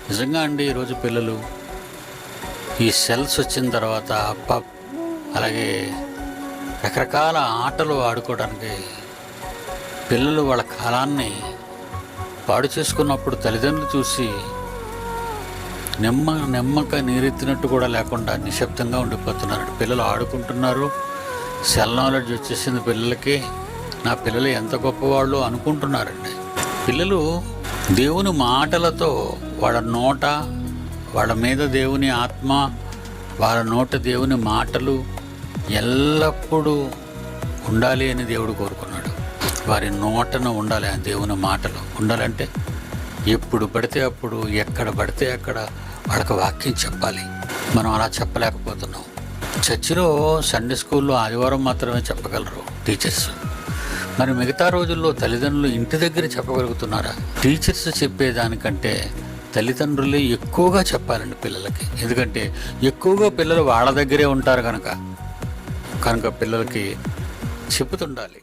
నిజంగా అండి, ఈరోజు పిల్లలు ఈ సెల్స్ వచ్చిన తర్వాత పబ్ అలాగే రకరకాల ఆటలు ఆడుకోవడానికి పిల్లలు వాళ్ళ కాలాన్ని పాడు చేసుకున్నప్పుడు తల్లిదండ్రులు చూసి నెమ్మక నీరెత్తినట్టు కూడా లేకుండా నిశ్శబ్దంగా ఉండిపోతున్నారు. పిల్లలు ఆడుకుంటున్నారు, సెల్ నాలెడ్జ్ వచ్చేసింది పిల్లలకి. నా పిల్లలు ఎంత గొప్పవాళ్ళు అనుకుంటున్నారండి. పిల్లలు దేవుని మాటలతో వాళ్ళ నోట, వాళ్ళ మీద దేవుని ఆత్మ, వాళ్ళ నోట దేవుని మాటలు ఎల్లప్పుడూ ఉండాలి అని దేవుడు కోరుకున్నాడు. వారి నోటన ఉండాలి, ఆ దేవుని మాటలు ఉండాలంటే ఎప్పుడు పడితే అప్పుడు, ఎక్కడ పడితే అక్కడ వాళ్ళకి వాక్యం చెప్పాలి. మనం అలా చెప్పలేకపోతున్నాం. చర్చిలో, సండే స్కూల్లో ఆదివారం మాత్రమే చెప్పగలరు టీచర్స్. మరి మిగతా రోజుల్లో తల్లిదండ్రులు ఇంటి దగ్గర చెప్పగలుగుతున్నారా? టీచర్స్ చెప్పేదానికంటే తల్లిదండ్రులే ఎక్కువగా చెప్పాలండి పిల్లలకి. ఎందుకంటే ఎక్కువగా పిల్లలు వాళ్ళ దగ్గరే ఉంటారు కనుక పిల్లలకి చెప్పుతుండాలి.